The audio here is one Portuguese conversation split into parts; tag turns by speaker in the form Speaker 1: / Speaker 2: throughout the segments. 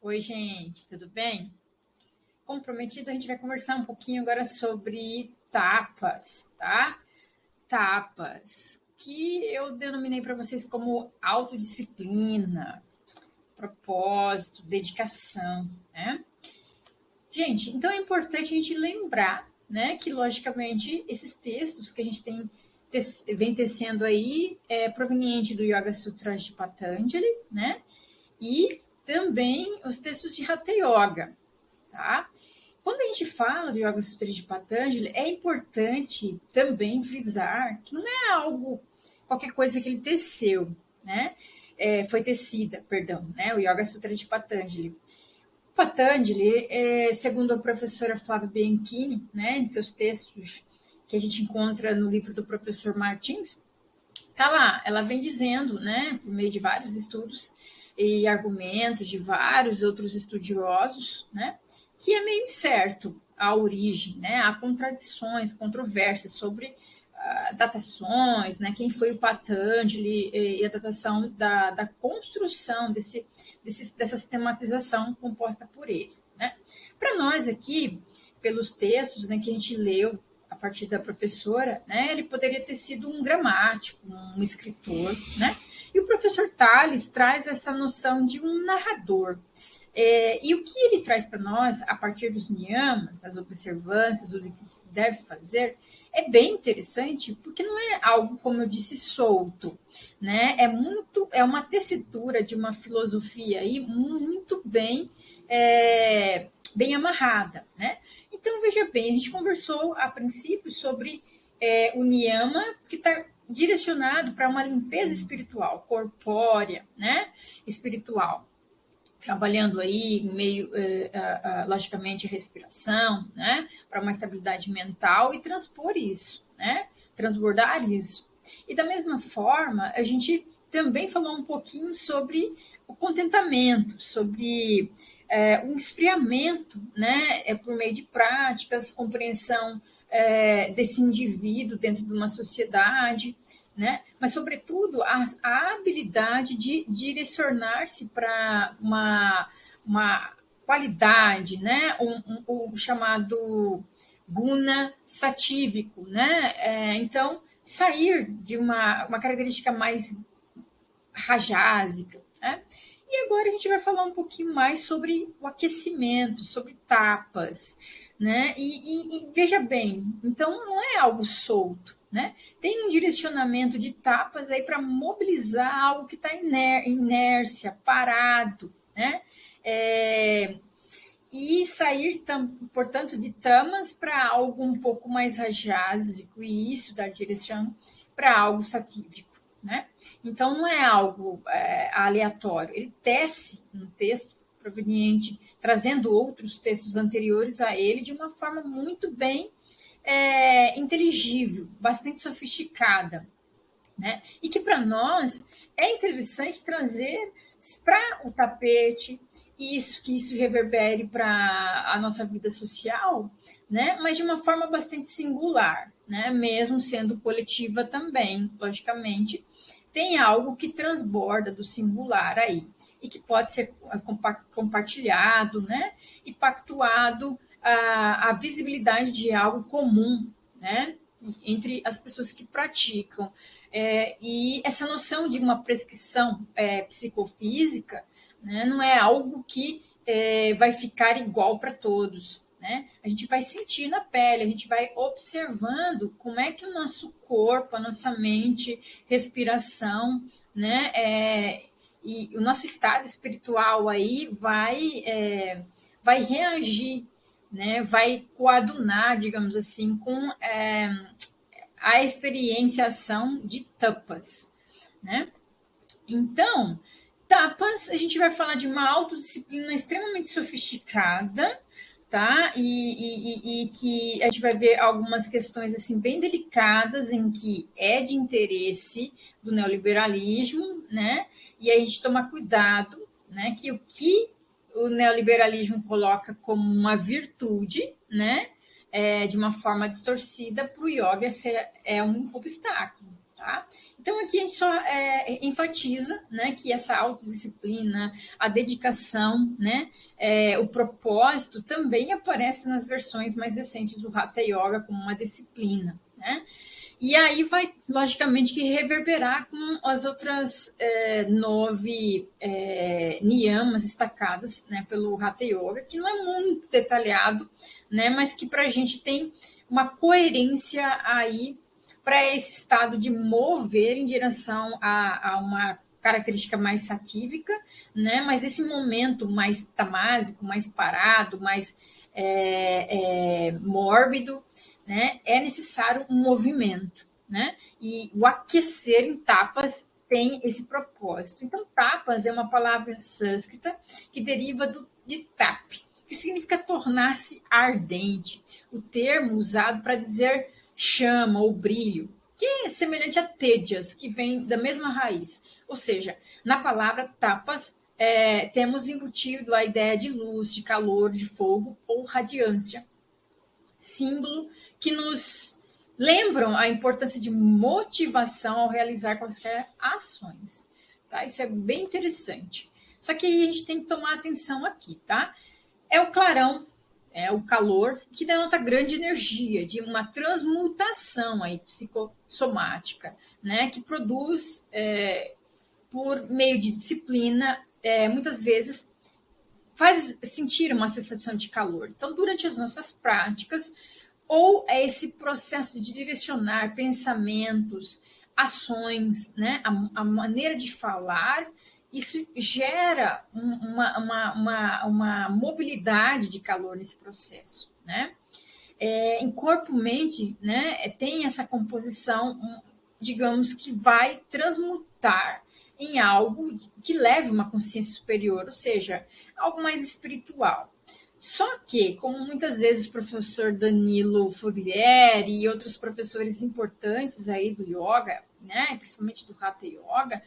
Speaker 1: Oi, gente, tudo bem? Como prometido, a gente vai conversar um pouquinho agora sobre tapas, tá? Tapas, que eu denominei para vocês como autodisciplina, propósito, dedicação, né? Gente, então é importante a gente lembrar, né, que logicamente esses textos que a gente vem tecendo aí é proveniente do Yoga Sutra de Patanjali, né? E também os textos de Hatha Yoga, tá? Quando a gente fala do Yoga Sutra de Patanjali, é importante também frisar que não é algo, qualquer coisa que ele teceu, né? Foi tecida, perdão, né? O Yoga Sutra de Patanjali. Patanjali, segundo a professora Flávia Bianchini, né, em seus textos que a gente encontra no livro do professor Martins, tá lá, ela vem dizendo, né, por meio de vários estudos e argumentos de vários outros estudiosos, né, que é meio incerto a origem, né, há contradições, controvérsias sobre datações, né, quem foi o Patanjali e a datação da construção dessa sistematização composta por ele, né. Para nós aqui, pelos textos, né, que a gente leu a partir da professora, né, ele poderia ter sido um gramático, um escritor, né? E o professor Tales traz essa noção de um narrador. E o que ele traz para nós, a partir dos niyamas, das observâncias, do que se deve fazer, é bem interessante, porque não é algo, como eu disse, solto, né? É uma tessitura de uma filosofia aí muito bem amarrada, né? Então, veja bem, a gente conversou a princípio sobre o niyama, que está direcionado para uma limpeza espiritual, corpórea, né? Espiritual. Trabalhando aí, logicamente, respiração, né? Para uma estabilidade mental e transpor isso, né? Transbordar isso. E da mesma forma, a gente também falou um pouquinho sobre o contentamento, sobre o esfriamento, né, por meio de práticas, compreensão desse indivíduo dentro de uma sociedade, né, mas, sobretudo, a habilidade de direcionar-se para uma qualidade, né, o chamado guna satívico, né, então, sair de uma característica mais rajásica, né? E agora a gente vai falar um pouquinho mais sobre o aquecimento, sobre tapas, né? E veja bem, então não é algo solto, né? Tem um direcionamento de tapas aí para mobilizar algo que está inércia, parado, né? E sair, portanto, de tamas para algo um pouco mais rajásico, e isso dar direção para algo satívico. Né? Então, não é algo aleatório. Ele tece um texto proveniente, trazendo outros textos anteriores a ele, de uma forma muito bem inteligível, bastante sofisticada. Né? E que para nós é interessante trazer para o tapete, que isso reverbere para a nossa vida social, né? Mas de uma forma bastante singular, né? Mesmo sendo coletiva também, logicamente, tem algo que transborda do singular aí, e que pode ser compartilhado, né? E pactuado a visibilidade de algo comum, né? Entre as pessoas que praticam. E essa noção de uma prescrição psicofísica, né, não é algo que vai ficar igual para todos. Né? A gente vai sentir na pele, a gente vai observando como é que o nosso corpo, a nossa mente, respiração, né, e o nosso estado espiritual aí vai reagir, né, vai coadunar, digamos assim, com a experienciação de tapas, né? Então, tapas, a gente vai falar de uma autodisciplina extremamente sofisticada, tá? E que a gente vai ver algumas questões assim bem delicadas em que é de interesse do neoliberalismo, né? E a gente toma cuidado, né? Que o que o neoliberalismo coloca como uma virtude, né? De uma forma distorcida, para o yoga é um obstáculo, tá? Então, aqui a gente só enfatiza, né, que essa autodisciplina, a dedicação, né, o propósito também aparece nas versões mais recentes do Hatha Yoga como uma disciplina, né? E aí vai, logicamente, que reverberar com as outras 9 niyamas destacadas, né, pelo Hatha Yoga, que não é muito detalhado, né, mas que para a gente tem uma coerência aí para esse estado de mover em direção a uma característica mais satívica, né, mas esse momento mais tamásico, mais parado, mais mórbido, né, é necessário um movimento, né? E o aquecer em tapas tem esse propósito. Então, tapas é uma palavra sânscrita que deriva de tap, que significa tornar-se ardente. O termo usado para dizer chama ou brilho, que é semelhante a tejas, que vem da mesma raiz. Ou seja, na palavra tapas, temos embutido a ideia de luz, de calor, de fogo ou radiância, símbolo que nos lembram a importância de motivação ao realizar quaisquer ações. Tá? Isso é bem interessante. Só que a gente tem que tomar atenção aqui, tá? É o clarão, é o calor, que denota grande energia, de uma transmutação aí psicossomática, né? Que produz, por meio de disciplina, muitas vezes faz sentir uma sensação de calor. Então, durante as nossas práticas, ou é esse processo de direcionar pensamentos, ações, né? A maneira de falar, isso gera uma mobilidade de calor nesse processo, né? Em corpo-mente, né, tem essa composição, digamos, que vai transmutar em algo que leve uma consciência superior, ou seja, algo mais espiritual. Só que, como muitas vezes o professor Danilo Foglieri e outros professores importantes aí do yoga, né, principalmente do Hatha Yoga,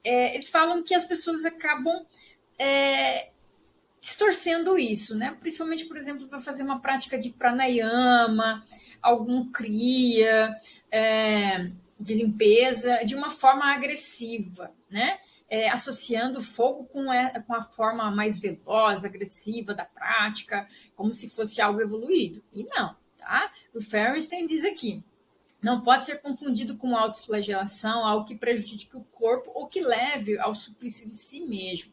Speaker 1: eles falam que as pessoas acabam distorcendo isso, né? Principalmente, por exemplo, vai fazer uma prática de pranayama, algum kriya, de limpeza, de uma forma agressiva, né? Associando o fogo com a forma mais veloz, agressiva da prática, como se fosse algo evoluído. E não, tá? O Feinstein diz aqui, não pode ser confundido com autoflagelação, algo que prejudique o corpo ou que leve ao suplício de si mesmo.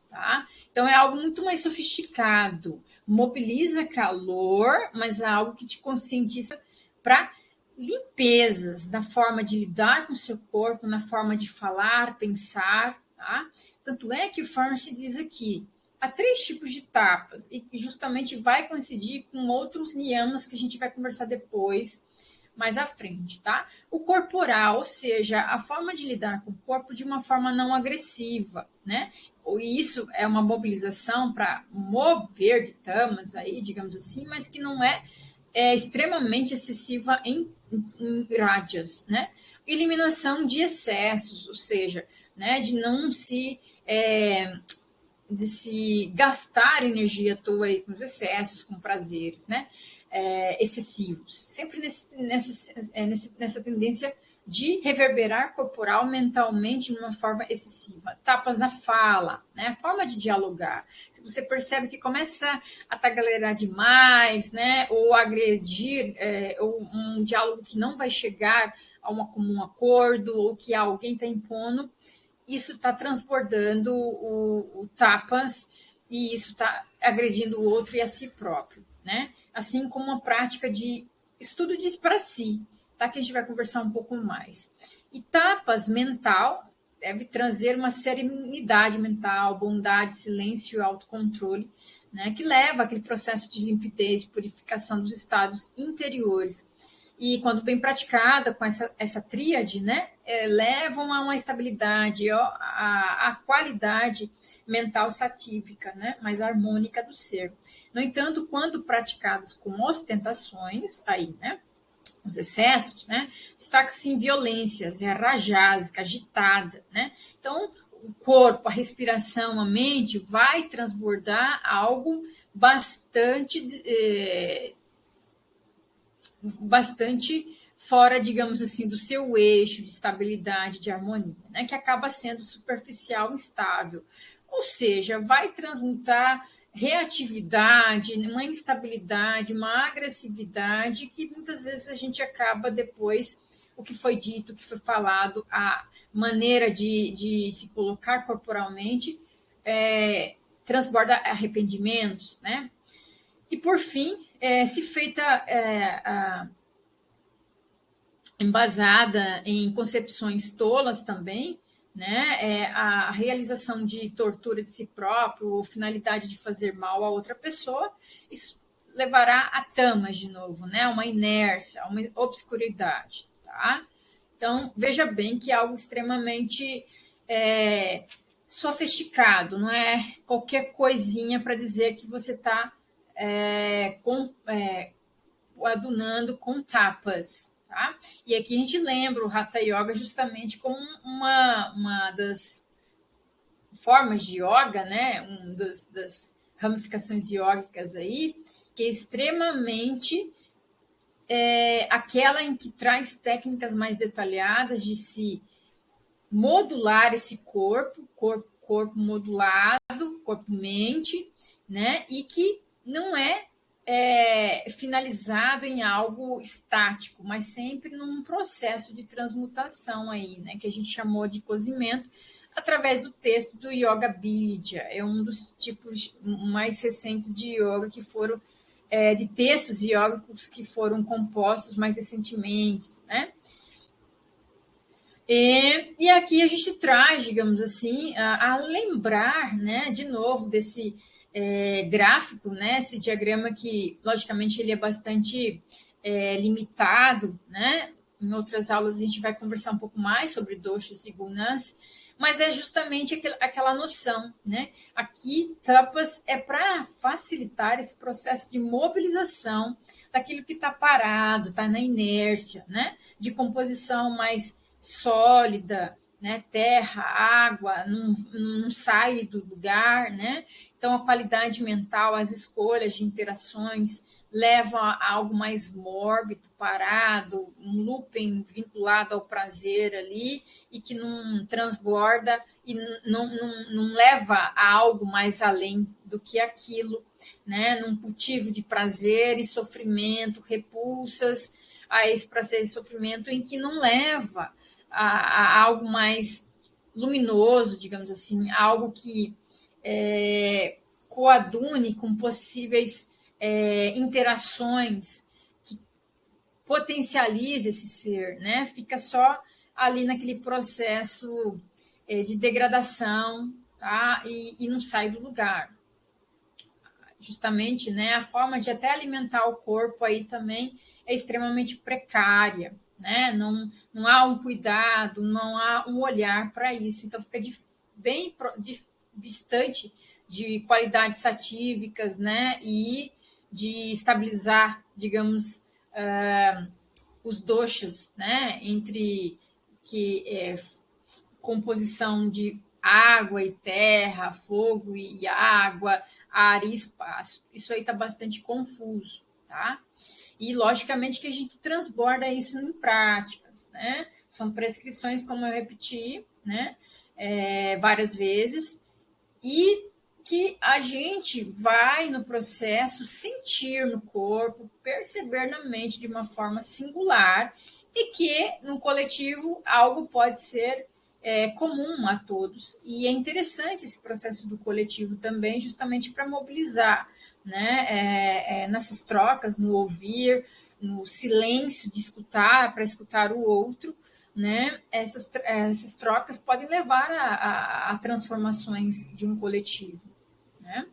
Speaker 1: Tá? Então é algo muito mais sofisticado, mobiliza calor, mas é algo que te conscientiza para limpezas na forma de lidar com o seu corpo, na forma de falar, pensar, tá? Tanto é que o Farnsworth diz aqui, há 3 tipos de tapas e justamente vai coincidir com outros niyamas que a gente vai conversar depois, mais à frente, tá? O corporal, ou seja, a forma de lidar com o corpo de uma forma não agressiva, né? Isso é uma mobilização para mover de tamas aí, digamos assim, mas que não é extremamente excessiva em rádias, né? Eliminação de excessos, ou seja, né, de não se de se gastar energia à toa aí com os excessos, com prazeres, né? Excessivos. Sempre nessa tendência de reverberar corporal mentalmente de uma forma excessiva. Tapas na fala, né? A forma de dialogar. Se você percebe que começa a tagarelar demais, né? Ou agredir, ou um diálogo que não vai chegar a um comum acordo, ou que alguém está impondo, isso está transbordando o tapas e isso está agredindo o outro e a si próprio, né? Assim como uma prática de estudo diz para si, tá? Que a gente vai conversar um pouco mais. E tapas mental deve trazer uma serenidade mental, bondade, silêncio e autocontrole, né? Que leva àquele processo de limpidez, purificação dos estados interiores. E quando bem praticada com essa tríade, né, levam a uma estabilidade, a qualidade mental satívica, né, mais harmônica do ser. No entanto, quando praticadas com ostentações, aí, né, os excessos, né, destaca-se em violências, é rajásica, agitada, né. Então, o corpo, a respiração, a mente vai transbordar algo bastante fora, digamos assim, do seu eixo de estabilidade, de harmonia, né? Que acaba sendo superficial, instável. Ou seja, vai transmutar reatividade, uma instabilidade, uma agressividade que muitas vezes a gente acaba depois, o que foi dito, o que foi falado, a maneira de se colocar corporalmente, transborda arrependimentos, né? E por fim, se feita embasada em concepções tolas também, né? A realização de tortura de si próprio ou finalidade de fazer mal a outra pessoa, isso levará a tamas de novo, né? Uma inércia, uma obscuridade, tá? Então, veja bem que é algo extremamente sofisticado, não é qualquer coisinha para dizer que você está adunando com tapas, tá? E aqui a gente lembra o Hatha Yoga justamente como uma das formas de yoga, né? Das ramificações yógicas aí, que é extremamente aquela em que traz técnicas mais detalhadas de se modular esse corpo modulado, corpo-mente, né? E que não é finalizado em algo estático, mas sempre num processo de transmutação aí, né? Que a gente chamou de cozimento, através do texto do Yoga Vidya. É um dos tipos mais recentes de yoga que foram de textos iógicos que foram compostos mais recentemente, né? E aqui a gente traz, digamos assim, a lembrar, né, de novo, desse gráfico, né, esse diagrama que, logicamente, ele é bastante limitado, né? Em outras aulas a gente vai conversar um pouco mais sobre doshas e gunas, mas é justamente aquela noção, né? Aqui, tapas é para facilitar esse processo de mobilização daquilo que está parado, está na inércia, né? De composição mais sólida, né? Terra, água, não sai do lugar, né? Então, a qualidade mental, as escolhas de interações levam a algo mais mórbido, parado, um looping vinculado ao prazer ali e que não transborda e não leva a algo mais além do que aquilo, né? Num cultivo de prazer e sofrimento, repulsas a esse prazer e sofrimento em que não leva a algo mais luminoso, digamos assim, algo que coadune com possíveis interações que potencialize esse ser, né? Fica só ali naquele processo de degradação, tá? E não sai do lugar. Justamente, né? A forma de até alimentar o corpo aí também é extremamente precária, né? Não há um cuidado, não há um olhar para isso, então fica bem distante de qualidades satívicas, né? E de estabilizar, digamos, os doshas, né? Entre composição de água e terra, fogo e água, ar e espaço. Isso aí está bastante confuso, tá? E, logicamente, que a gente transborda isso em práticas, né? São prescrições, como eu repeti, né? Várias vezes, e que a gente vai no processo sentir no corpo, perceber na mente de uma forma singular e que no coletivo algo pode ser comum a todos. E é interessante esse processo do coletivo também, justamente para mobilizar, né? Nessas trocas, no ouvir, no silêncio de escutar, para escutar o outro, né? Essas trocas podem levar a transformações de um coletivo, né?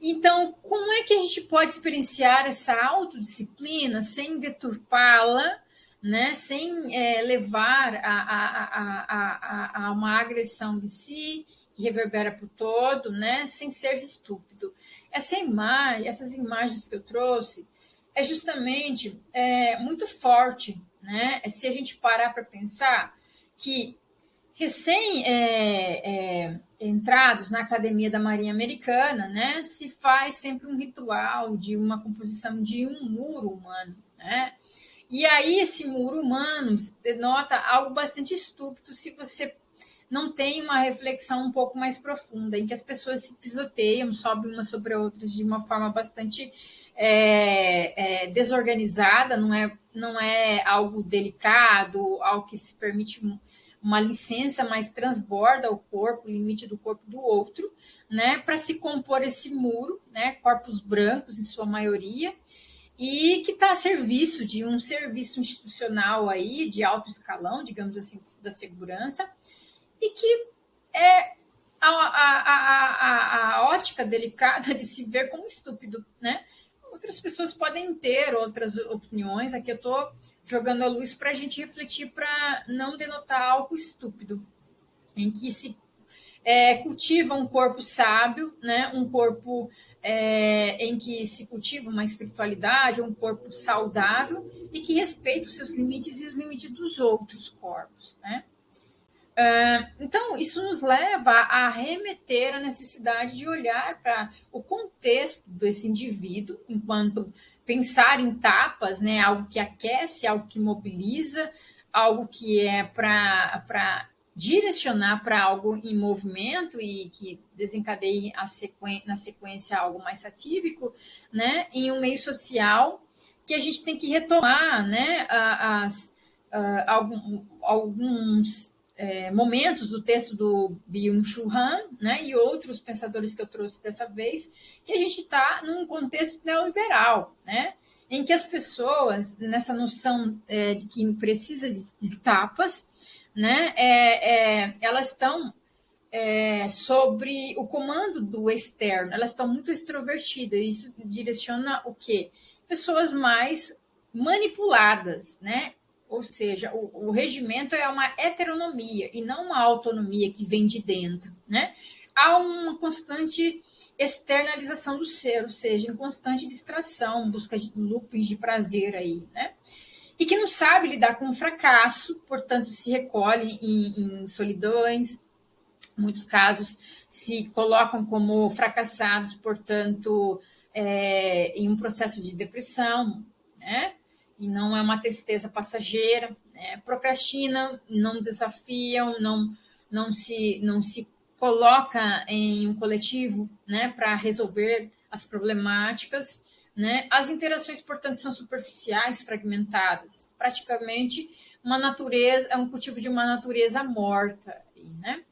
Speaker 1: Então, como é que a gente pode experienciar essa autodisciplina sem deturpá-la, né? Sem levar a uma agressão de si, que reverbera por todo, né? Sem ser estúpido. Essas imagens que eu trouxe é justamente muito forte, né? Se a gente parar para pensar que recém-entrados na Academia da Marinha Americana, né, se faz sempre um ritual de uma composição de um muro humano, né? E aí esse muro humano denota algo bastante estúpido se você não tem uma reflexão um pouco mais profunda, em que as pessoas se pisoteiam, sobem umas sobre outras de uma forma bastante desorganizada, não é algo delicado, algo que se permite uma licença, mas transborda o corpo, o limite do corpo do outro, né, para se compor esse muro, né, corpos brancos em sua maioria, e que está a serviço de um serviço institucional aí de alto escalão, digamos assim, da segurança, e que é a ótica delicada de se ver como estúpido, né? Outras pessoas podem ter outras opiniões, aqui eu estou jogando a luz para a gente refletir, para não denotar algo estúpido, em que se cultiva um corpo sábio, né? Um corpo em que se cultiva uma espiritualidade, um corpo saudável e que respeita os seus limites e os limites dos outros corpos, né? Então, isso nos leva a remeter à necessidade de olhar para o contexto desse indivíduo, enquanto pensar em tapas, né, algo que aquece, algo que mobiliza, algo que é para direcionar para algo em movimento e que desencadeie na sequência algo mais satírico, né, em um meio social que a gente tem que retomar, né, alguns momentos do texto do Byung-Chul Han, né, e outros pensadores que eu trouxe dessa vez, que a gente está num contexto neoliberal, né, em que as pessoas, nessa noção de que precisa de tapas, né, elas estão sobre o comando do externo, elas estão muito extrovertidas, e isso direciona o quê? Pessoas mais manipuladas, né? Ou seja, o regimento é uma heteronomia e não uma autonomia que vem de dentro, né? Há uma constante externalização do ser, ou seja, em constante distração, busca de loopings de prazer aí, né? E que não sabe lidar com o fracasso, portanto, se recolhe em solidões, em muitos casos se colocam como fracassados, portanto, em um processo de depressão, né? E não é uma tristeza passageira, né? Procrastinam, não desafiam, não se coloca em um coletivo, né, para resolver as problemáticas, né? As interações, portanto, são superficiais, fragmentadas, praticamente uma natureza, é um cultivo de uma natureza morta, né?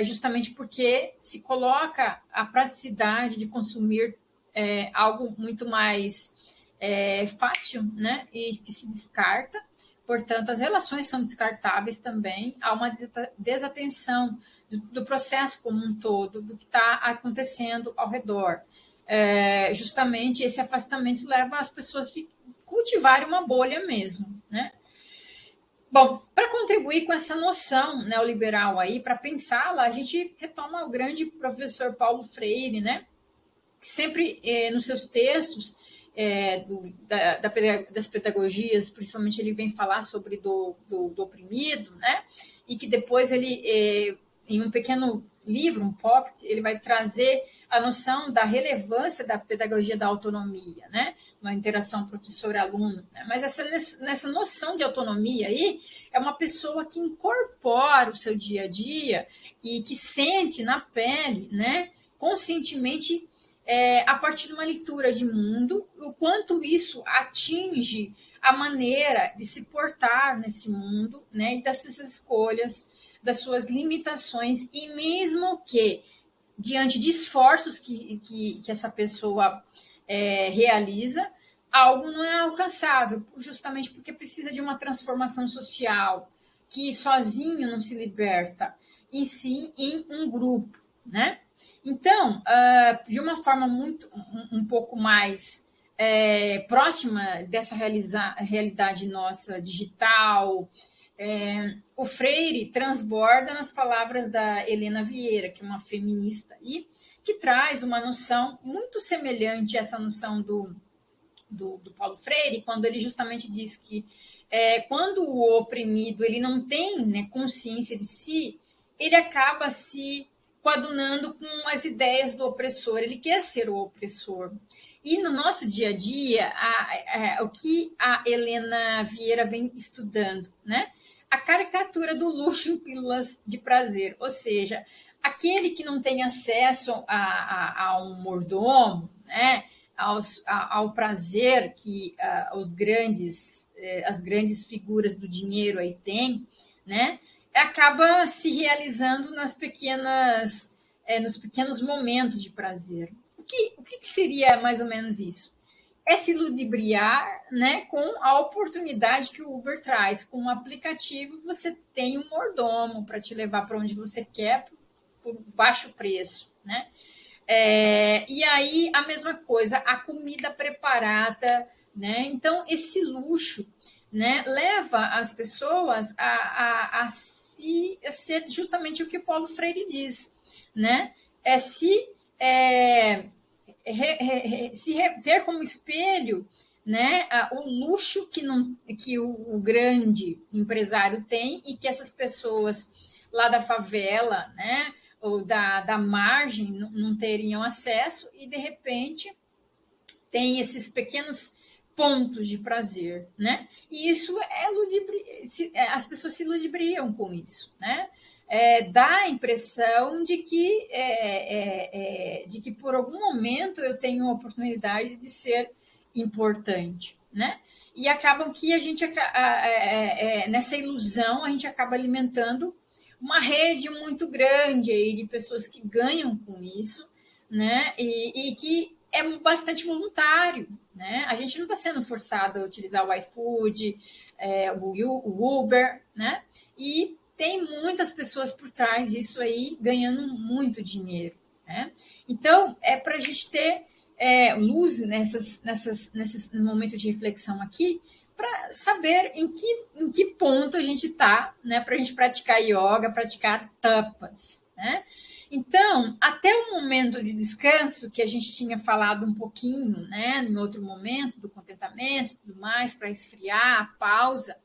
Speaker 1: Justamente porque se coloca a praticidade de consumir algo muito mais fácil, né? E que se descarta. Portanto, as relações são descartáveis também. Há uma desatenção do processo como um todo, do que está acontecendo ao redor. Justamente esse afastamento leva as pessoas a cultivarem uma bolha mesmo, né? Bom, para contribuir com essa noção neoliberal aí, para pensá-la, a gente retoma o grande professor Paulo Freire, né? Que sempre nos seus textos das pedagogias, principalmente ele vem falar sobre do oprimido, né? E que depois ele, em um pequeno livro, um pocket, ele vai trazer a noção da relevância da pedagogia da autonomia, né? Uma interação professor-aluno. Né? Mas nessa noção de autonomia aí, é uma pessoa que incorpora o seu dia a dia e que sente na pele, né? Conscientemente, a partir de uma leitura de mundo, o quanto isso atinge a maneira de se portar nesse mundo, né? E dessas escolhas, das suas limitações, e mesmo que, diante de esforços que essa pessoa realiza, algo não é alcançável, justamente porque precisa de uma transformação social, que sozinho não se liberta, e sim em um grupo, né? Então, de uma forma um pouco mais próxima dessa realidade nossa digital, o Freire transborda nas palavras da Helena Vieira, que é uma feminista, e que traz uma noção muito semelhante a essa noção do Paulo Freire, quando ele justamente diz que quando o oprimido ele não tem, né, consciência de si, ele acaba se coadunando com as ideias do opressor, ele quer ser o opressor. E no nosso dia a dia, o que a Helena Vieira vem estudando, né? A caricatura do luxo em pílulas de prazer, ou seja, aquele que não tem acesso a um mordomo, né? Ao prazer que as grandes figuras do dinheiro aí têm, né? Acaba se realizando nos pequenos momentos de prazer. O que seria mais ou menos isso? É se ludibriar, né, com a oportunidade que o Uber traz. Com um aplicativo, você tem um mordomo para te levar para onde você quer por baixo preço, né? E aí, a mesma coisa, a comida preparada, né? Então, esse luxo, né, leva as pessoas a ser justamente o que Paulo Freire diz, né? Ter como espelho, né, o luxo que o grande empresário tem e que essas pessoas lá da favela, né, ou da margem não teriam acesso e, de repente, tem esses pequenos pontos de prazer, né? E isso as pessoas se ludibriam com isso, né? Dá a impressão de que por algum momento eu tenho a oportunidade de ser importante, né? E acabam que a gente, nessa ilusão, a gente acaba alimentando uma rede muito grande aí de pessoas que ganham com isso, né? E que é bastante voluntário, né? A gente não está sendo forçado a utilizar o iFood, o Uber, né? E tem muitas pessoas por trás disso aí ganhando muito dinheiro, né? Então, é para a gente ter luz nesse momento de reflexão aqui, para saber em que ponto a gente está, né? Para a gente praticar yoga, praticar tapas, né? Então, até o momento de descanso, que a gente tinha falado um pouquinho, né, em outro momento, do contentamento e tudo mais, para esfriar, a pausa,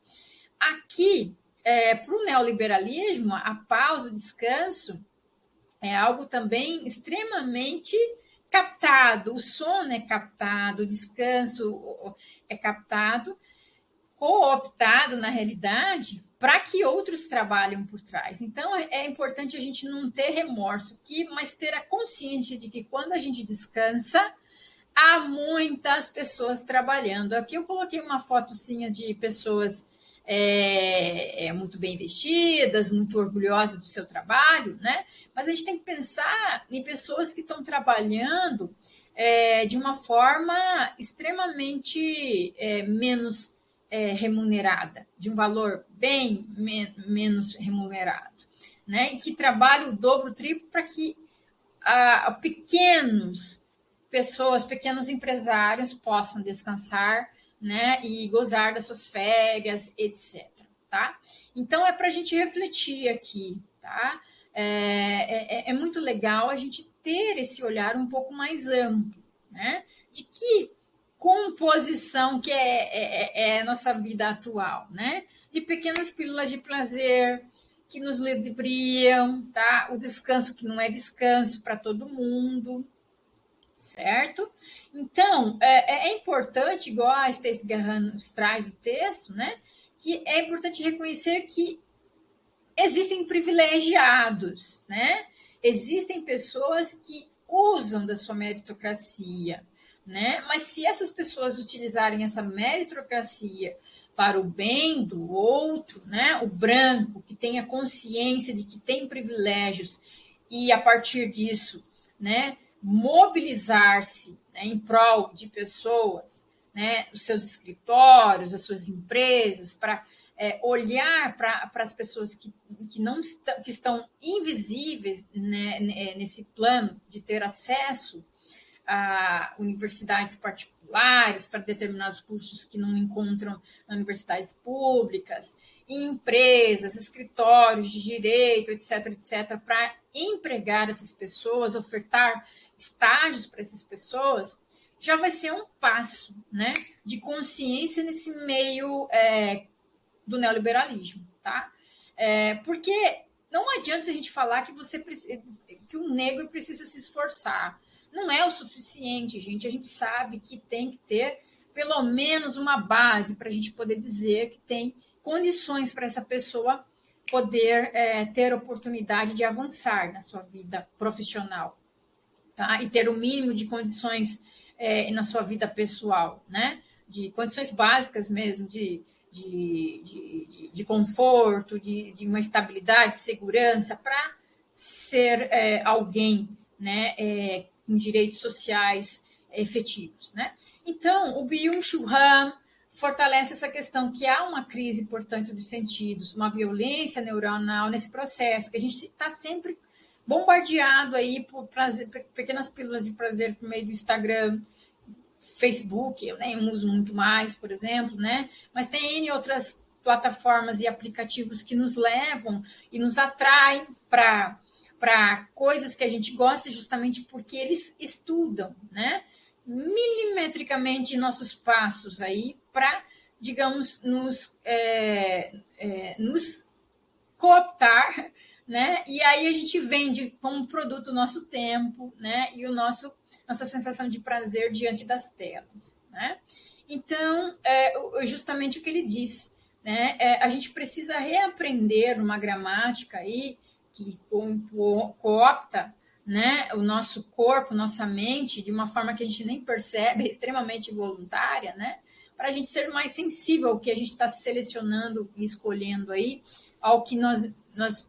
Speaker 1: aqui, para o neoliberalismo, a pausa, o descanso, é algo também extremamente captado. O sono é captado, o descanso é captado, cooptado, na realidade, para que outros trabalhem por trás. Então, é importante a gente não ter remorso, mas ter a consciência de que quando a gente descansa, há muitas pessoas trabalhando. Aqui eu coloquei uma fotocinha de pessoas muito bem vestidas, muito orgulhosas do seu trabalho, né? Mas a gente tem que pensar em pessoas que estão trabalhando de uma forma extremamente menos remunerada, de um valor bem menos remunerado, né? E que trabalham o dobro, o triplo para que pequenos empresários possam descansar, né, e gozar das suas férias, etc. Tá? Então é para a gente refletir aqui, tá? É muito legal a gente ter esse olhar um pouco mais amplo, né? De que composição que é a nossa vida atual, né? De pequenas pílulas de prazer que nos ludibriam, tá? O descanso que não é descanso para todo mundo, certo? Então, é importante, igual a Stacey Garran traz o texto, né? Que é importante reconhecer que existem privilegiados, né? Existem pessoas que usam da sua meritocracia, né? Mas se essas pessoas utilizarem essa meritocracia para o bem do outro, né? O branco que tem a consciência de que tem privilégios e a partir disso, né? Mobilizar-se, né, em prol de pessoas, né? Os seus escritórios, as suas empresas, para olhar para as pessoas que estão invisíveis, né, nesse plano de ter acesso a universidades particulares para determinados cursos que não encontram nas universidades públicas, em empresas, escritórios de direito, etc., etc., para empregar essas pessoas, ofertar estágios para essas pessoas, já vai ser um passo, né, de consciência nesse meio do neoliberalismo, tá? Porque não adianta a gente falar que que o negro precisa se esforçar. Não é o suficiente, gente. A gente sabe que tem que ter pelo menos uma base para a gente poder dizer que tem condições para essa pessoa poder ter oportunidade de avançar na sua vida profissional, tá? E ter o mínimo de condições na sua vida pessoal, né? De condições básicas mesmo, de conforto, de uma estabilidade, segurança, para ser alguém, né, com direitos sociais efetivos, né? Então, o Byung-Chul Han fortalece essa questão que há uma crise importante dos sentidos, uma violência neuronal nesse processo, que a gente está sempre bombardeado aí por pequenas pílulas de prazer por meio do Instagram, Facebook, eu nem uso muito mais, por exemplo, né? Mas tem N outras plataformas e aplicativos que nos levam e nos atraem para coisas que a gente gosta justamente porque eles estudam, né? Milimetricamente nossos passos aí para, digamos, nos cooptar, né? E aí a gente vende como produto o nosso tempo, né? E nossa sensação de prazer diante das telas, né? Então, justamente o que ele diz, né? A gente precisa reaprender uma gramática aí que coopta, né, o nosso corpo, nossa mente, de uma forma que a gente nem percebe, é extremamente voluntária, né, para a gente ser mais sensível ao que a gente está selecionando e escolhendo aí, ao que nós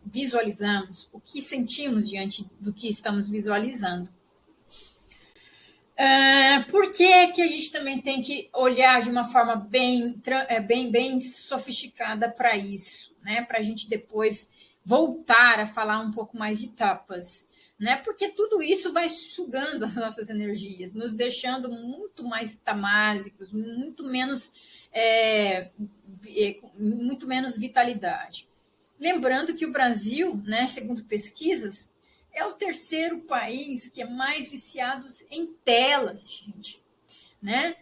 Speaker 1: visualizamos, o que sentimos diante do que estamos visualizando. Por que a gente também tem que olhar de uma forma bem sofisticada para isso, né? Para a gente depois voltar a falar um pouco mais de tapas, né? Porque tudo isso vai sugando as nossas energias, nos deixando muito mais tamásicos, muito menos vitalidade. Lembrando que o Brasil, né, segundo pesquisas, é o terceiro país que é mais viciado em telas, gente, né?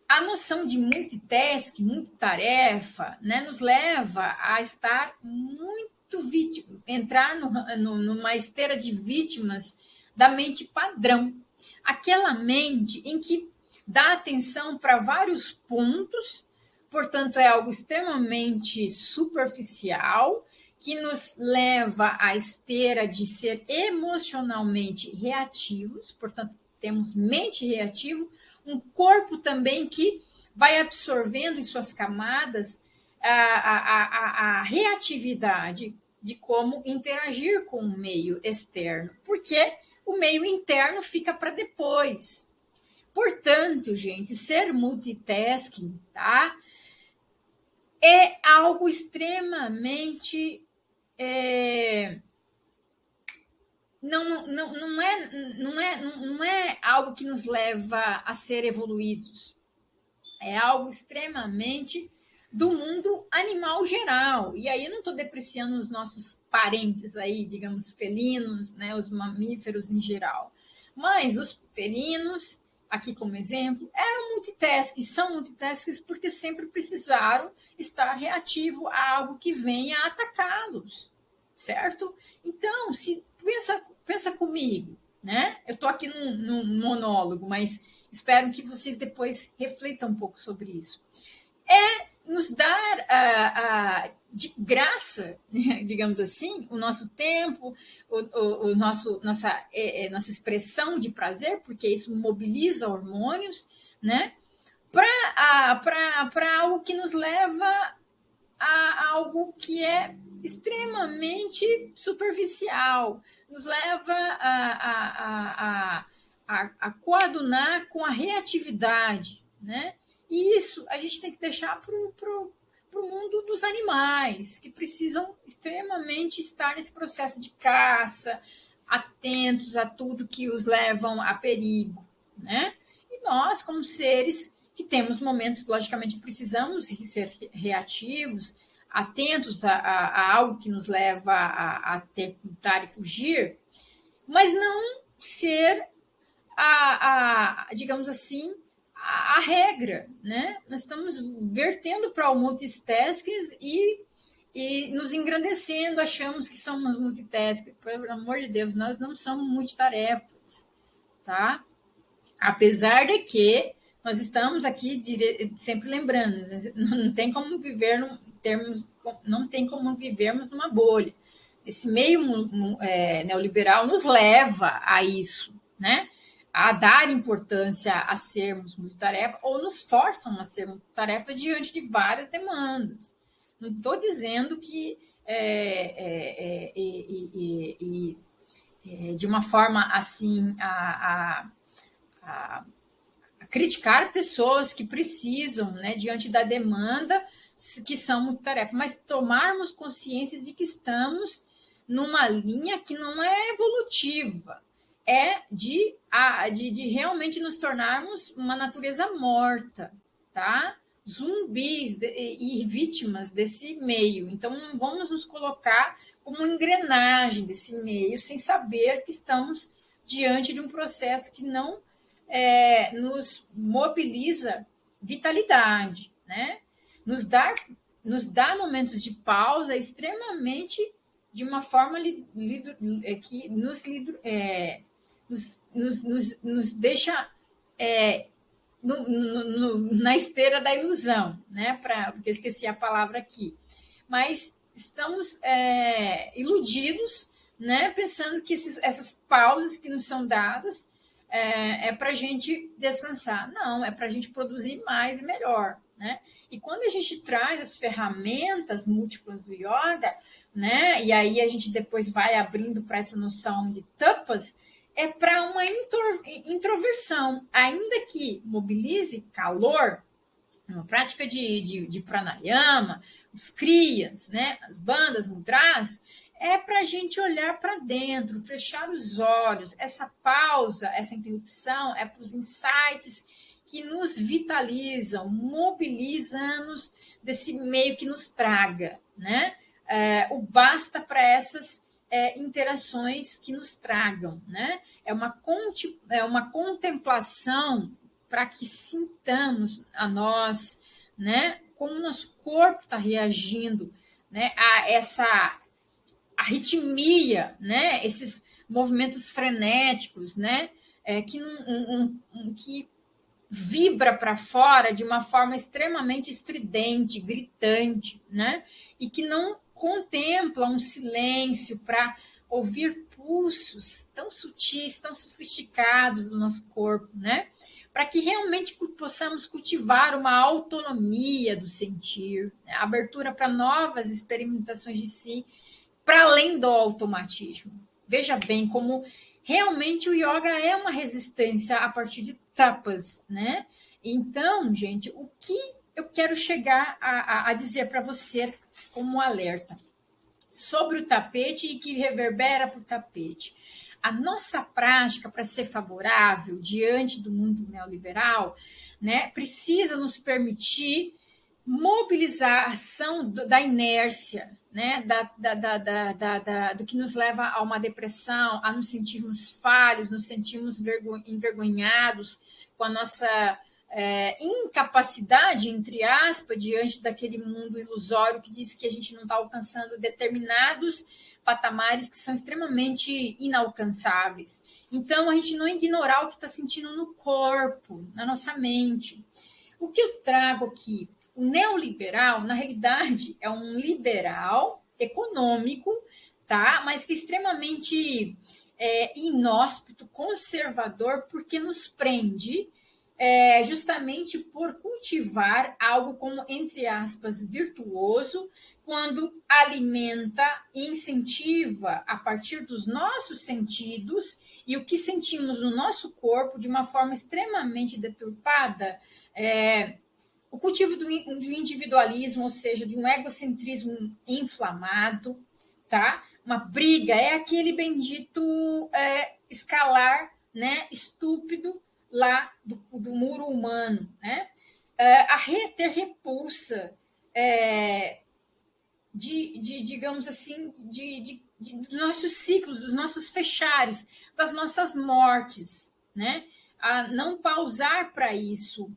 Speaker 1: A noção de multitasking, multitarefa, né, nos leva a estar muito vítima, entrar numa esteira de vítimas da mente padrão, aquela mente em que dá atenção para vários pontos, portanto é algo extremamente superficial, que nos leva à esteira de ser emocionalmente reativos, portanto, temos mente reativa, um corpo também que vai absorvendo em suas camadas a reatividade de como interagir com o meio externo, porque o meio interno fica para depois. Portanto, gente, ser multitasking, tá? É algo extremamente não é algo que nos leva a ser evoluídos. É algo extremamente do mundo animal geral. E aí eu não estou depreciando os nossos parentes aí, digamos, felinos, né, os mamíferos em geral. Mas os felinos, aqui como exemplo, eram multitasking, são multitasking porque sempre precisaram estar reativo a algo que venha atacá-los, certo? Então, se pensa comigo, né? Eu estou aqui num monólogo, mas espero que vocês depois reflitam um pouco sobre isso. Nos dar de graça, digamos assim, o nosso tempo, nossa expressão de prazer, porque isso mobiliza hormônios, né? Para algo que nos leva a algo que é extremamente superficial, nos leva a coadunar com a reatividade, né? E isso a gente tem que deixar para o mundo dos animais, que precisam extremamente estar nesse processo de caça, atentos a tudo que os levam a perigo, né? E nós, como seres que temos momentos, logicamente, precisamos ser reativos, atentos a algo que nos leva a tentar e fugir, mas não ser digamos assim, a regra, né? Nós estamos vertendo para o multitasking e nos engrandecendo, achamos que somos multitask. Pelo amor de Deus, nós não somos multitarefas, tá? Apesar de que nós estamos aqui sempre lembrando, não tem como viver não tem como vivermos numa bolha. Esse meio neoliberal nos leva a isso, né? A dar importância a sermos multitarefa ou nos forçam a ser multitarefa diante de várias demandas. Não estou dizendo que de uma forma assim a criticar pessoas que precisam, né, diante da demanda, que são multitarefa, mas tomarmos consciência de que estamos numa linha que não é evolutiva, é de realmente nos tornarmos uma natureza morta, tá? Zumbis e vítimas desse meio. Então, não vamos nos colocar como engrenagem desse meio, sem saber que estamos diante de um processo que não nos mobiliza vitalidade, né? Nos dá momentos de pausa extremamente de uma forma que nos deixa na esteira da ilusão, né? Porque eu esqueci a palavra aqui. Mas estamos iludidos, né? Pensando que essas pausas que nos são dadas para a gente descansar. Não, é para a gente produzir mais e melhor, né? E quando a gente traz as ferramentas múltiplas do yoga, né? E aí a gente depois vai abrindo para essa noção de tapas, é para uma introversão, ainda que mobilize calor, uma prática de pranayama, os kriyas, né? As bandas mudras, é para a gente olhar para dentro, fechar os olhos. Essa pausa, essa interrupção é para os insights que nos vitalizam, mobilizam-nos desse meio que nos traga, né? O basta para essas interações que nos tragam, né? É uma contemplação para que sintamos a nós, né? Como o nosso corpo está reagindo, né? A essa arritmia, né? Esses movimentos frenéticos, né? Que vibra para fora de uma forma extremamente estridente, gritante, né? E que não contempla um silêncio para ouvir pulsos tão sutis, tão sofisticados do nosso corpo, né? Para que realmente possamos cultivar uma autonomia do sentir, né? Abertura para novas experimentações de si, para além do automatismo. Veja bem como realmente o yoga é uma resistência a partir de tapas, né? Então, gente, o que eu quero chegar a dizer para você como alerta sobre o tapete e que reverbera para o tapete. A nossa prática para ser favorável diante do mundo neoliberal, né, precisa nos permitir mobilizar a ação da inércia, né, do que nos leva a uma depressão, a nos sentirmos falhos, nos sentirmos envergonhados com a nossa incapacidade, entre aspas, diante daquele mundo ilusório que diz que a gente não está alcançando determinados patamares que são extremamente inalcançáveis. Então, a gente não ignorar o que está sentindo no corpo, na nossa mente. O que eu trago aqui? O neoliberal, na realidade, é um liberal econômico, tá? Mas que é extremamente inóspito, conservador, porque nos prende justamente por cultivar algo como, entre aspas, virtuoso, quando alimenta e incentiva a partir dos nossos sentidos e o que sentimos no nosso corpo de uma forma extremamente deturpada, o cultivo do individualismo, ou seja, de um egocentrismo inflamado, tá? Uma briga, é aquele bendito escalar, né, estúpido lá do muro humano, né? Ter repulsa digamos assim, dos nossos ciclos, dos nossos fechares, das nossas mortes, né? A não pausar para isso,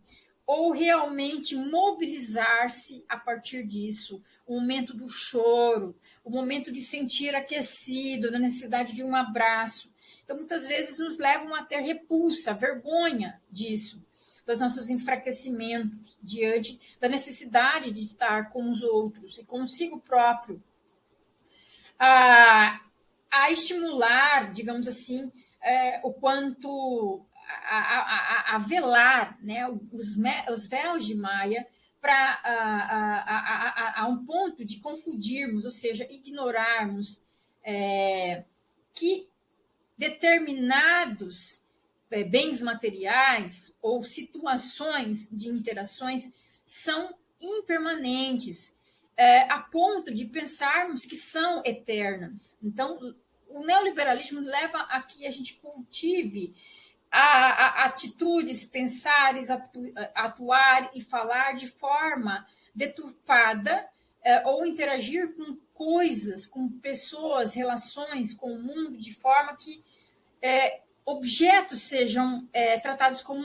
Speaker 1: ou realmente mobilizar-se a partir disso, o momento do choro, o momento de sentir aquecido, da necessidade de um abraço. Então, muitas vezes nos levam a ter repulsa, vergonha disso, dos nossos enfraquecimentos, diante da necessidade de estar com os outros e consigo próprio. A estimular, digamos assim, o quanto a velar, né, os véus de Maia para a um ponto de confundirmos, ou seja, ignorarmos que determinados bens materiais ou situações de interações são impermanentes, a ponto de pensarmos que são eternas. Então, o neoliberalismo leva a que a gente cultive atitudes, pensares, atuar e falar de forma deturpada, ou interagir com coisas, com pessoas, relações, com o mundo, de forma que objetos sejam tratados como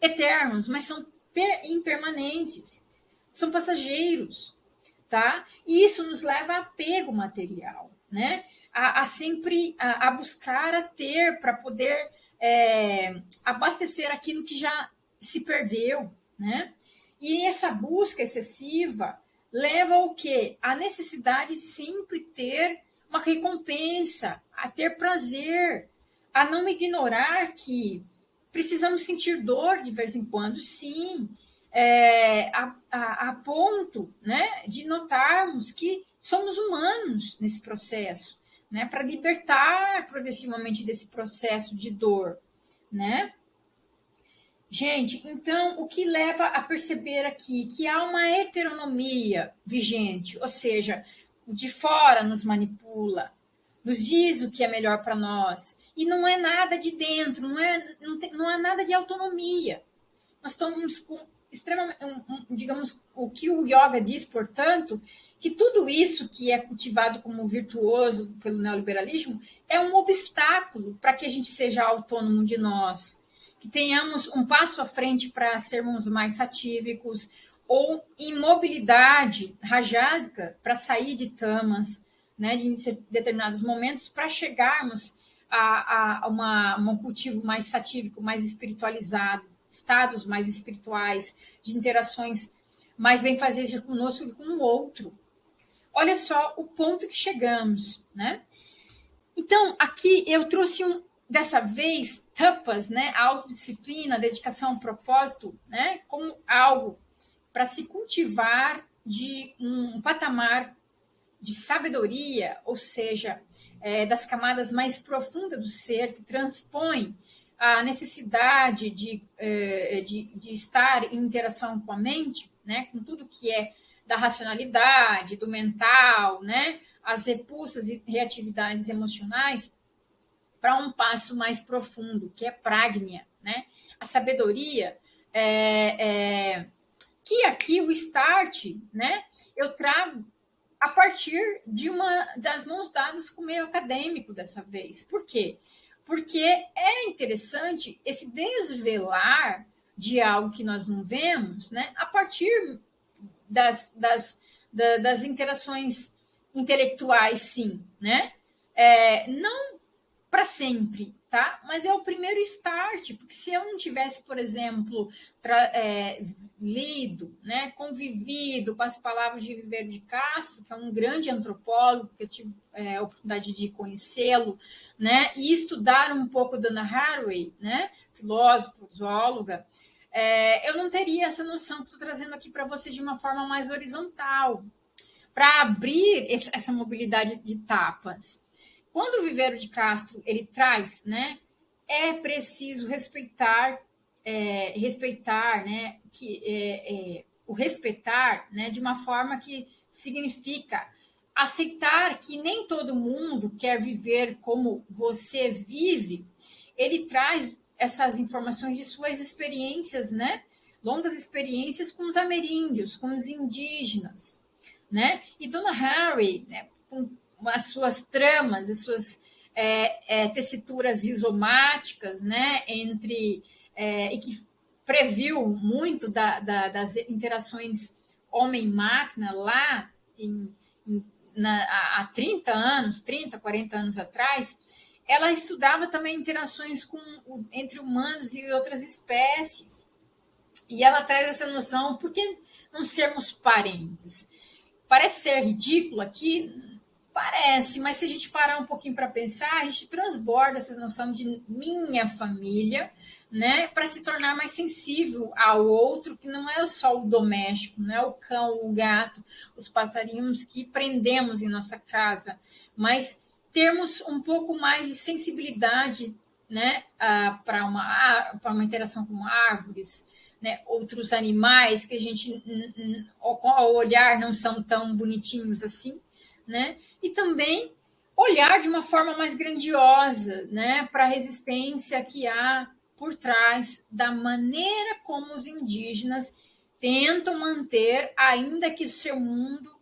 Speaker 1: eternos, mas são impermanentes, são passageiros, tá? E isso nos leva a apego material, né? A sempre a buscar a ter para poder abastecer aquilo que já se perdeu, né? E essa busca excessiva leva ao quê? A necessidade de sempre ter uma recompensa, a ter prazer, a não ignorar que precisamos sentir dor de vez em quando, sim, a ponto, né, de notarmos que somos humanos nesse processo, né, para libertar progressivamente desse processo de dor, né? Gente, então, o que leva a perceber aqui que há uma heteronomia vigente, ou seja, o de fora nos manipula, nos diz o que é melhor para nós, e não é nada de dentro, não há nada de autonomia. Nós estamos com extremamente, digamos, o que o yoga diz, portanto, que tudo isso que é cultivado como virtuoso pelo neoliberalismo é um obstáculo para que a gente seja autônomo de nós, que tenhamos um passo à frente para sermos mais satívicos, ou imobilidade rajásica para sair de tamas, né, de determinados momentos, para chegarmos a um cultivo mais satívico, mais espiritualizado, estados mais espirituais, de interações mais bem-fazejas conosco e com o outro. Olha só o ponto que chegamos, né? Então, aqui eu trouxe dessa vez, tapas, né? A autodisciplina, a dedicação ao propósito, né? Como algo para se cultivar de um patamar de sabedoria, ou seja, das camadas mais profundas do ser, que transpõe a necessidade de estar em interação com a mente, né, com tudo que é da racionalidade, do mental, né, as repulsas e reatividades emocionais, para um passo mais profundo, que é pragnia, né? A sabedoria que aqui o start, né, eu trago a partir de uma das mãos dadas com o meio acadêmico dessa vez. Por quê? Porque é interessante esse desvelar de algo que nós não vemos, né, a partir das interações intelectuais, sim, né? Não para sempre, tá? Mas é o primeiro start, porque se eu não tivesse, por exemplo, lido, né, convivido com as palavras de Viveiro de Castro, que é um grande antropólogo, que eu tive a oportunidade de conhecê-lo, né, e estudar um pouco Donna Haraway, né, filósofa, zoóloga, eu não teria essa noção que estou trazendo aqui para vocês de uma forma mais horizontal, para abrir essa mobilidade de tapas. Quando o Viveiro de Castro ele traz, né, é preciso respeitar, né, o respeitar, né, de uma forma que significa aceitar que nem todo mundo quer viver como você vive. Ele traz essas informações de suas experiências, né, longas experiências com os ameríndios, com os indígenas, né? E Donna Haraway, né, com as suas tramas, as suas tessituras rizomáticas, né, e que previu muito das interações homem-máquina lá há 30 anos, 30, 40 anos atrás, ela estudava também interações entre humanos e outras espécies. E ela traz essa noção, por que não sermos parentes? Parece ser ridículo aqui, parece, mas se a gente parar um pouquinho para pensar, a gente transborda essa noção de minha família, né, para se tornar mais sensível ao outro, que não é só o doméstico, não é o cão, o gato, os passarinhos que prendemos em nossa casa, mas termos um pouco mais de sensibilidade, né, para uma interação com árvores, né, outros animais que a gente, ao olhar, não são tão bonitinhos assim, né? E também olhar de uma forma mais grandiosa, né, para a resistência que há por trás da maneira como os indígenas tentam manter, ainda que o seu mundo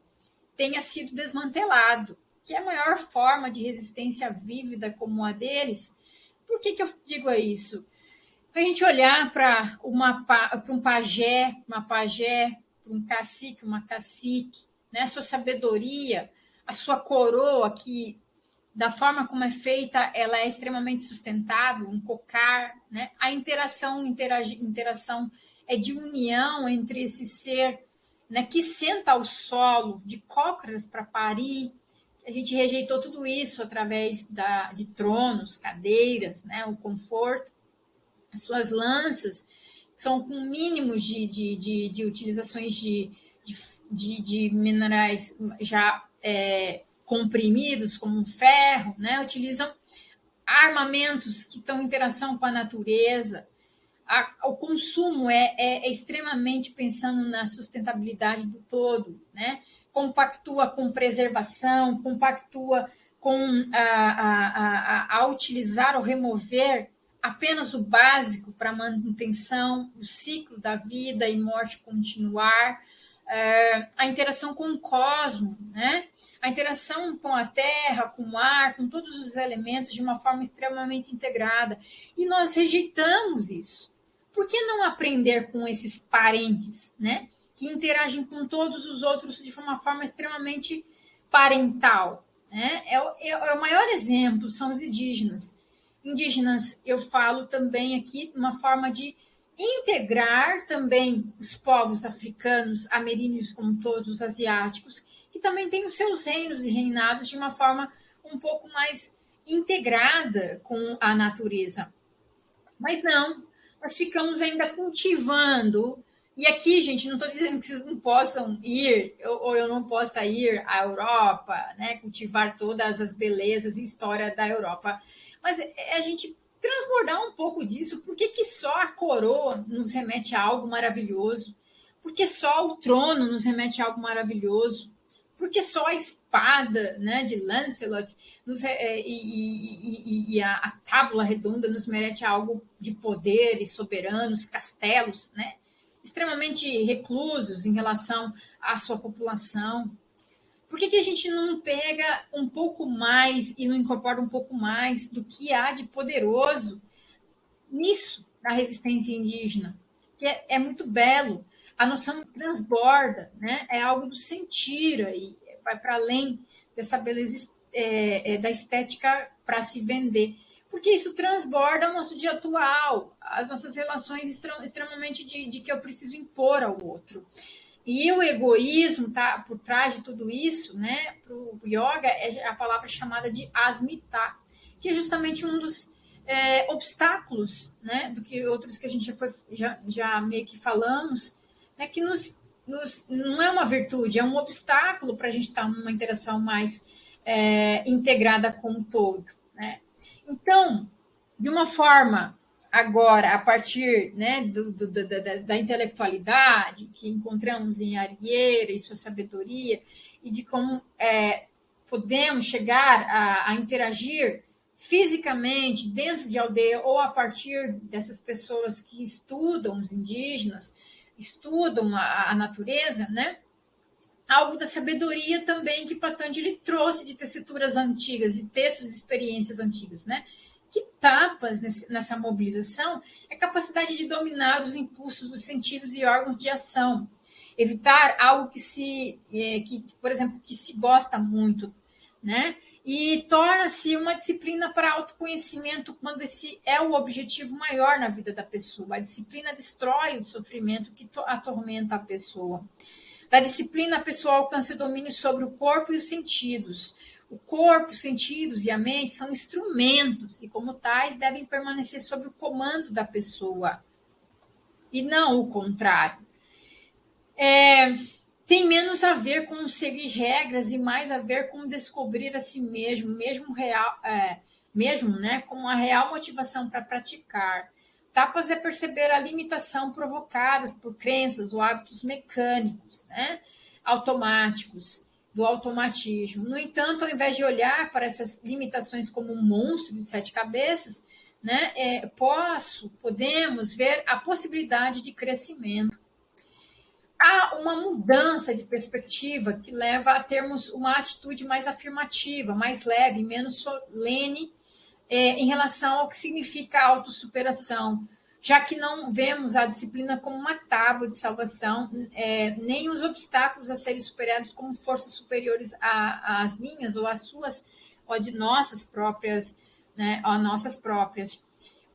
Speaker 1: tenha sido desmantelado, que é a maior forma de resistência vívida como a deles. Por que eu digo isso? Para a gente olhar para um pajé, para um cacique, uma cacique, né, a sua sabedoria, a sua coroa, que da forma como é feita, ela é extremamente sustentável, um cocar, né? A interação é de união entre esse ser, né, que senta ao solo, de cócoras para parir. A gente rejeitou tudo isso através de tronos, cadeiras, né, o conforto. As suas lanças são com mínimos de utilizações de minerais já comprimidos, como ferro, né? Utilizam armamentos que estão em interação com a natureza. O consumo é extremamente pensando na sustentabilidade do todo, né? Compactua com preservação, compactua com a utilizar ou remover apenas o básico para manutenção, o ciclo da vida e morte continuar, a interação com o cosmos, né? A interação com a terra, com o ar, com todos os elementos de uma forma extremamente integrada. E nós rejeitamos isso. Por que não aprender com esses parentes, né? Que interagem com todos os outros de uma forma extremamente parental, né? O maior exemplo são os indígenas. Indígenas, eu falo também aqui uma forma de integrar também os povos africanos, ameríndios como todos os asiáticos, que também têm os seus reinos e reinados de uma forma um pouco mais integrada com a natureza. Mas não, nós ficamos ainda cultivando. E aqui, gente, não estou dizendo que vocês não possam ir, ou eu não possa ir à Europa, né, cultivar todas as belezas e história da Europa. Mas a gente transbordar um pouco disso, por que só a coroa nos remete a algo maravilhoso? Por que só o trono nos remete a algo maravilhoso? Porque só a espada, né, de Lancelot e a tábua redonda nos merece algo de poder e soberanos, castelos, né, extremamente reclusos em relação à sua população. Por que a gente não pega um pouco mais e não incorpora um pouco mais do que há de poderoso nisso, na resistência indígena? Que é muito belo. A noção transborda, né? É algo do sentir aí, vai para além dessa beleza da estética para se vender. Porque isso transborda o nosso dia atual, as nossas relações extremamente de que eu preciso impor ao outro. E o egoísmo tá por trás de tudo isso, né? Para o yoga é a palavra chamada de asmita, que é justamente um dos obstáculos, né? Do que outros que a gente já meio que falamos, né? Que não é uma virtude, é um obstáculo para a gente estar numa interação mais integrada com o todo, né? Então, de uma forma agora, a partir, né, da intelectualidade que encontramos em Arieira e sua sabedoria, e de como podemos chegar a interagir fisicamente dentro de aldeia ou a partir dessas pessoas que estudam os indígenas, estudam a natureza, né? Algo da sabedoria também que Patanjali trouxe de tessituras antigas, de textos e experiências antigas, né? Que está tapas nessa mobilização é a capacidade de dominar os impulsos dos sentidos e órgãos de ação. Evitar algo por exemplo, que se gosta muito, né? E torna-se uma disciplina para autoconhecimento quando esse é o objetivo maior na vida da pessoa. A disciplina destrói o sofrimento que atormenta a pessoa. Da disciplina, a pessoa alcança o domínio sobre o corpo e os sentidos. O corpo, os sentidos e a mente são instrumentos e, como tais, devem permanecer sob o comando da pessoa e não o contrário. Tem menos a ver com seguir regras e mais a ver com descobrir a si mesmo, né, com a real motivação para praticar. Tapas é perceber a limitação provocadas por crenças ou hábitos mecânicos, né, automáticos, do automatismo. No entanto, ao invés de olhar para essas limitações como um monstro de 7 cabeças, né, podemos ver a possibilidade de crescimento. Há uma mudança de perspectiva que leva a termos uma atitude mais afirmativa, mais leve, menos solene em relação ao que significa a autossuperação, já que não vemos a disciplina como uma tábua de salvação, nem os obstáculos a serem superados como forças superiores às minhas ou às suas, ou de nossas próprias, né, ou nossas próprias.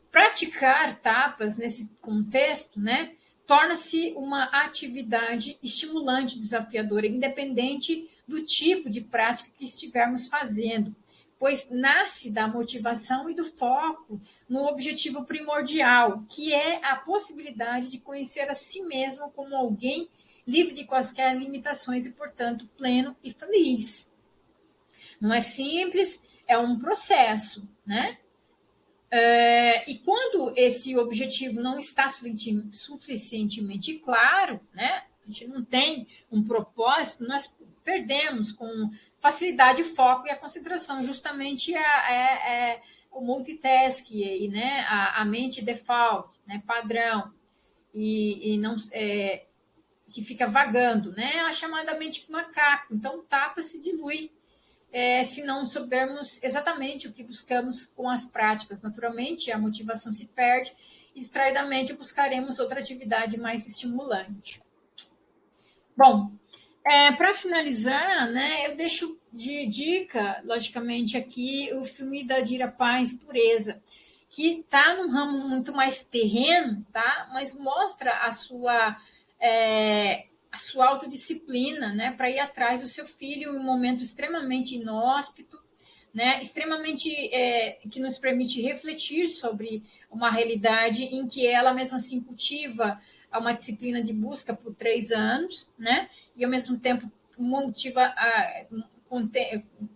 Speaker 1: Praticar tapas nesse contexto, né, torna-se uma atividade estimulante, desafiadora, independente do tipo de prática que estivermos fazendo, pois nasce da motivação e do foco no objetivo primordial, que é a possibilidade de conhecer a si mesmo como alguém livre de quaisquer limitações e, portanto, pleno e feliz. Não é simples, é um processo, né? E quando esse objetivo não está suficientemente claro, né, a gente não tem um propósito, nós perdemos com facilidade o foco e a concentração, justamente o multitasking, né, a mente default, né, padrão, e não, que fica vagando, né, a chamada mente macaco. Então, tapa se dilui se não soubermos exatamente o que buscamos com as práticas. Naturalmente, a motivação se perde e, distraidamente, buscaremos outra atividade mais estimulante. Bom, para finalizar, né, eu deixo de dica, logicamente, aqui o filme da Dira Paz, Pureza, que está num ramo muito mais terreno, tá? Mas mostra a sua autodisciplina, né, para ir atrás do seu filho em um momento extremamente inóspito, né, extremamente que nos permite refletir sobre uma realidade em que ela mesma assim cultiva uma disciplina de busca por 3 anos, né, e ao mesmo tempo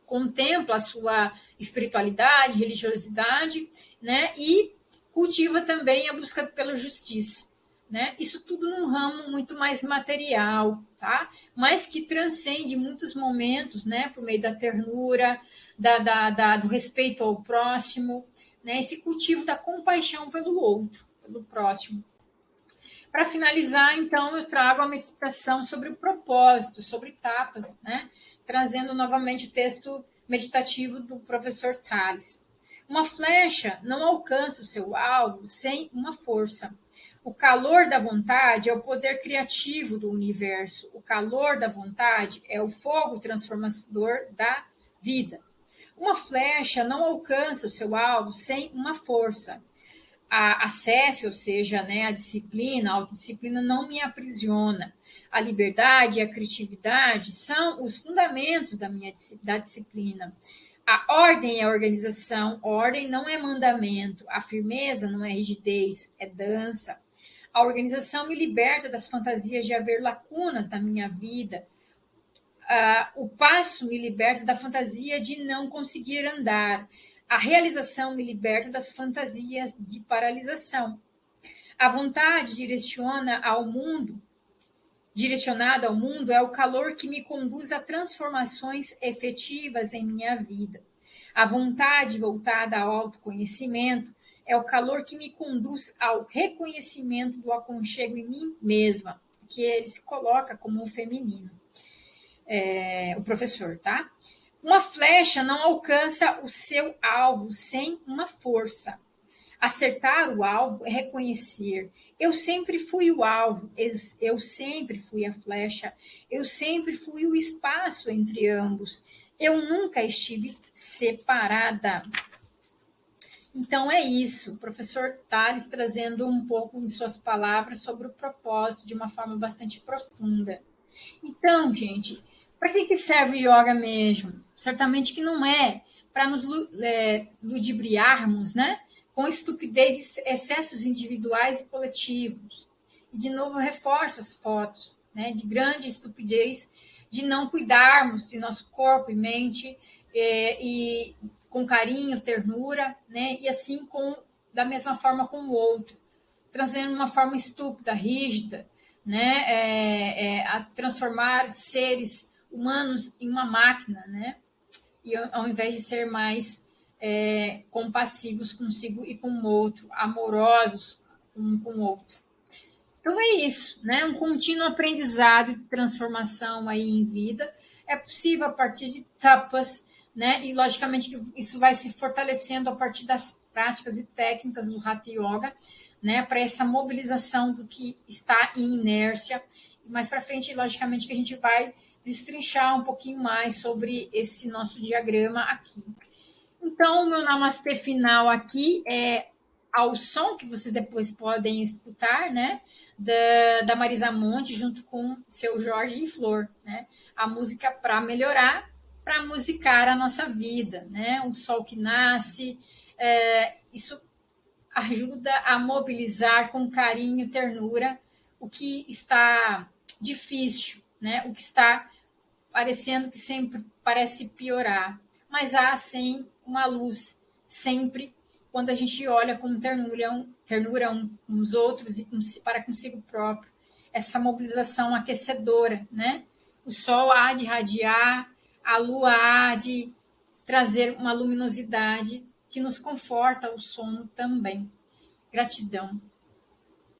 Speaker 1: contempla a sua espiritualidade, religiosidade, né, e cultiva também a busca pela justiça. Né? Isso tudo num ramo muito mais material, tá? Mas que transcende muitos momentos, né? Por meio da ternura, do respeito ao próximo, né? Esse cultivo da compaixão pelo outro, pelo próximo. Para finalizar, então, eu trago a meditação sobre o propósito, sobre tapas, né? Trazendo novamente o texto meditativo do professor Tales. Uma flecha não alcança o seu alvo sem uma força. O calor da vontade é o poder criativo do universo. O calor da vontade é o fogo transformador da vida. Uma flecha não alcança o seu alvo sem uma força. A acesse, ou seja, né, a disciplina, a autodisciplina não me aprisiona. A liberdade e a criatividade são os fundamentos da disciplina. A ordem é a organização. Ordem não é mandamento. A firmeza não é rigidez, é dança. A organização me liberta das fantasias de haver lacunas na minha vida. O passo me liberta da fantasia de não conseguir andar. A realização me liberta das fantasias de paralisação. A vontade direcionada ao mundo é o calor que me conduz a transformações efetivas em minha vida. A vontade voltada ao autoconhecimento é o calor que me conduz ao reconhecimento do aconchego em mim mesma, que ele se coloca como um feminino, o professor, tá? Uma flecha não alcança o seu alvo sem uma força. Acertar o alvo é reconhecer. Eu sempre fui o alvo, eu sempre fui a flecha, eu sempre fui o espaço entre ambos. Eu nunca estive separada. Então é isso, o professor Tales trazendo um pouco em suas palavras sobre o propósito de uma forma bastante profunda. Então, gente, para que serve o yoga mesmo? Certamente que não é para nos ludibriarmos, né? Com estupidez e excessos individuais e coletivos. E, de novo, reforço as fotos, né? De grande estupidez, de não cuidarmos de nosso corpo e mente e com carinho, ternura, né? E assim, da mesma forma com o outro. Trazendo uma forma estúpida, rígida, né, a transformar seres humanos em uma máquina, né, e ao invés de ser mais compassivos consigo e com o outro, amorosos um com o outro. Então é isso, né, um contínuo aprendizado e transformação aí em vida é possível a partir de etapas, né, e logicamente que isso vai se fortalecendo a partir das práticas e técnicas do Hatha Yoga, né, para essa mobilização do que está em inércia. Mais para frente, logicamente, que a gente vai destrinchar um pouquinho mais sobre esse nosso diagrama aqui. Então, o meu namastê final aqui é ao som que vocês depois podem escutar, né, da Marisa Monte, junto com seu Jorge e Flor, né, a música para melhorar, para musicar a nossa vida, né, um sol que nasce, isso ajuda a mobilizar com carinho e ternura o que está difícil, né? O que está parecendo que sempre parece piorar. Mas há, sim, uma luz sempre quando a gente olha com ternura uns outros e para consigo próprio. Essa mobilização aquecedora, né? O sol há de irradiar, a lua há de trazer uma luminosidade que nos conforta o sono também. Gratidão.